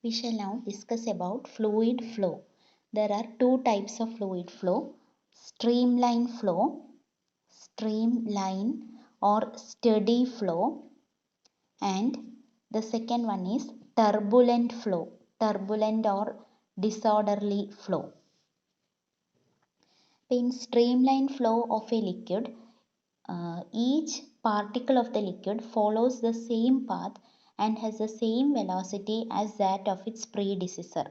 We shall now discuss about fluid flow. There are two types of fluid flow: streamline or steady flow, and the second one is turbulent or disorderly flow. In streamline flow of a liquid, each particle of the liquid follows the same path and has the same velocity as that of its predecessor.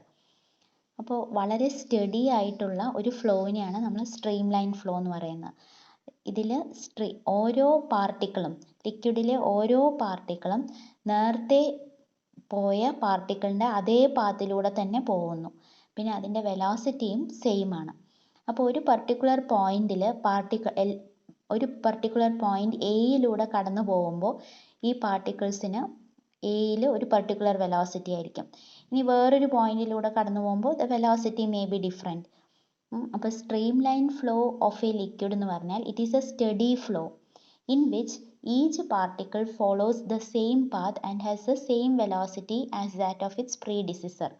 അപ്പോൾ വളരെ study ആയിട്ടുള്ള ഒരു ഫ്ലോവിനെയാണ് നമ്മൾ stream line flow എന്ന് പറയുന്നത്. ഇതിൽ ഓരോ പാർട്ടിക്കിളും, ലിക്വിഡിലെ ഓരോ പാർട്ടിക്കിളും നേരത്തെ പോയ പാർട്ടിക്കിളിൻ്റെ അതേ പാത്തിലൂടെ തന്നെ പോകുന്നു. പിന്നെ അതിൻ്റെ വെലോസിറ്റിയും സെയിം ആണ്. അപ്പോൾ ഒരു പർട്ടിക്കുലർ പോയിന്റിൽ ഒരു പർട്ടിക്കുലർ പോയിന്റ് എയിലൂടെ കടന്നു പോകുമ്പോൾ ഈ പാർട്ടിക്കിൾസിന് എയിൽ ഒരു പർട്ടിക്കുലർ വെലോസിറ്റി ആയിരിക്കും. ഇനി വേറൊരു പോയിന്റിലൂടെ കടന്നു പോകുമ്പോൾ the velocity may be different. അപ്പോൾ streamline flow of a liquid എന്ന് പറഞ്ഞാൽ it is a steady flow in which each particle follows the same path and has the same velocity as that of its predecessor.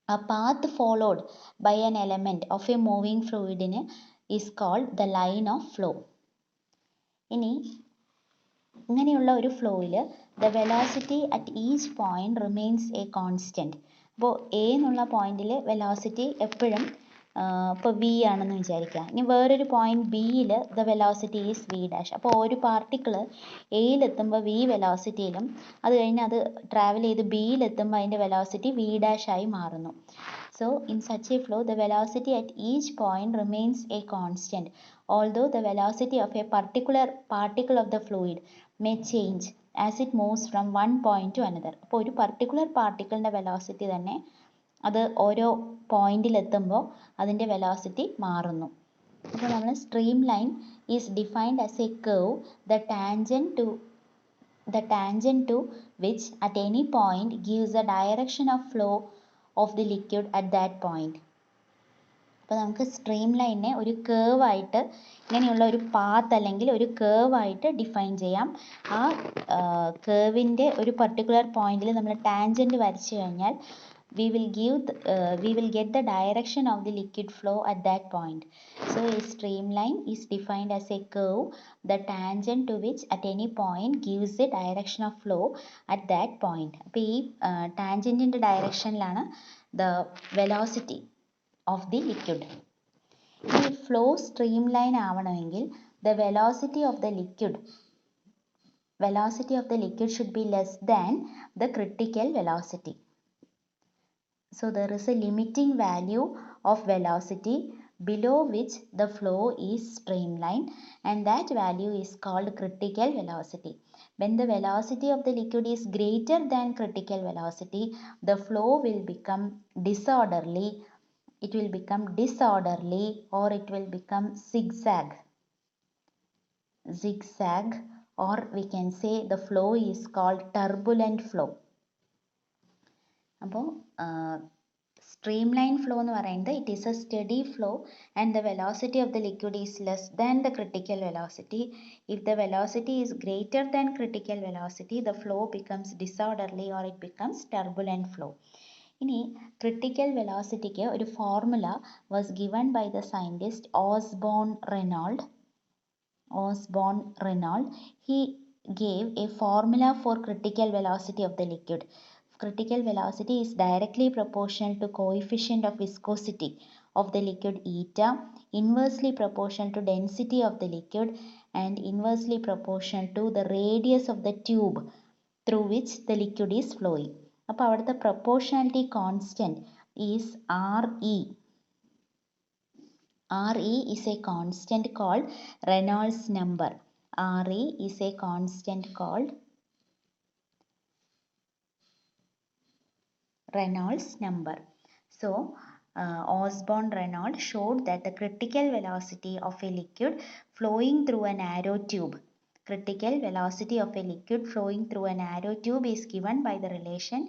A path followed by an element of a moving fluid is called the line of flow. ഇനി ഇങ്ങനെയുള്ള ഒരു ഫ്ലോയിൽ the velocity at each point remains A constant. അപ്പോൾ A എന്നുള്ള പോയിന്റിൽ velocity എപ്പോഴും ഇപ്പോൾ V ആണെന്ന് വിചാരിക്കുക. ഇനി വേറൊരു പോയിന്റ് ബിയിൽ the velocity is v dash. അപ്പോൾ ഒരു പാർട്ടിക്കിൾ എയിലെത്തുമ്പോൾ വി വെലോസിറ്റിയിലും അത് കഴിഞ്ഞ് അത് ട്രാവൽ ചെയ്ത് ബിയിലെത്തുമ്പോൾ അതിൻ്റെ വെലോസിറ്റി വി ഡാഷ് ആയി മാറുന്നു. So in such a flow, the velocity at each point remains a constant, although the velocity of a particular particle of the fluid may change as it moves from one point to another. അപ്പോൾ ഒരു particular പാർട്ടിക്കിളിൻ്റെ velocity തന്നെ അത് ഓരോ പോയിന്റിലെത്തുമ്പോൾ അതിൻ്റെ velocity മാറുന്നു. അപ്പോൾ നമ്മൾ stream line is defined as A curve the tangent to which at any point gives a direction of flow of the liquid at that point. അപ്പോൾ നമുക്ക് സ്ട്രീം ലൈനിനെ ഒരു കേർവ് ആയിട്ട്, ഇങ്ങനെയുള്ള ഒരു പാത്ത് അല്ലെങ്കിൽ ഒരു കേർവ് ആയിട്ട് ഡിഫൈൻ ചെയ്യാം. ആ കേർവിൻ്റെ ഒരു പർട്ടിക്കുലർ പോയിന്റിൽ നമ്മൾ ടാൻജൻറ്റ് വരച്ചു കഴിഞ്ഞാൽ we will get the direction of the liquid flow at that point. So a streamline is defined as a curve the tangent to which at any point gives the direction of flow at that point. അപ്പോൾ ഈ ടാൻജൻറ്റിൻ്റെ ഡയറക്ഷനിലാണ് the velocity of the liquid. ഈ flow streamline ആവണമെങ്കിൽ the velocity of the liquid should be less than the critical velocity. So there is a limiting value of velocity below which the flow is streamlined, and that value is called critical velocity. When the velocity of the liquid is greater than critical velocity, the flow will become disorderly. It will become disorderly or it will become zigzag, or we can say the flow is called turbulent flow. അപ്പോൾ streamline flow എന്ന് പറയുന്നത് it is a steady flow and the velocity of the liquid is less than the critical velocity. If the velocity is greater than critical velocity, the flow becomes disorderly or it becomes turbulent flow. ഇനി critical velocityക്ക് ഒരു formula was given by the scientist Osborne Reynolds. He gave a formula for critical velocity of the liquid. Critical velocity is directly proportional to coefficient of viscosity of the liquid eta, inversely proportional to density of the liquid, and inversely proportional to the radius of the tube through which the liquid is flowing. അപ്പോൾ അവിടുത്തെ proportionality constant is Re. Re is a constant called Reynolds number. Re is a constant called Reynolds number. So Osborne Reynolds showed that the critical velocity of a liquid flowing through a narrow tube is given by the relation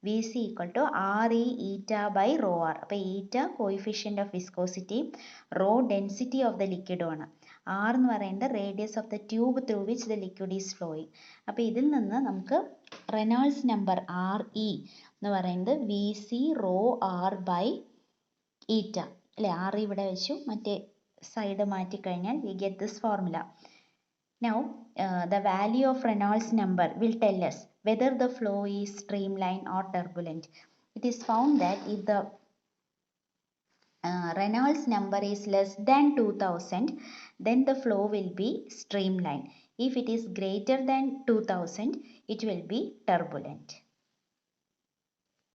Vc equal to Re eta by rho r. അപ്പോൾ eta coefficient of viscosity, rho density of the liquid ആണ്. R എന്ന് പറയുന്നത് radius of the tube through which the liquid is flowing. അപ്പോൾ ഇതിൽ നിന്ന് നമുക്ക് Reynolds number RE എന്ന് പറയുന്നത് VC rho R by eta അല്ലേ. RE ഇവിടെ വെച്ചു, മറ്റേ side മാറ്റിക്കഴിഞ്ഞാൽ we get this formula. Now the value of Reynolds number will tell us whether the flow is streamline or turbulent. It is found that if the Reynolds number is less than 2000, then the flow will be streamline. If it is greater than 2000, it will be turbulent.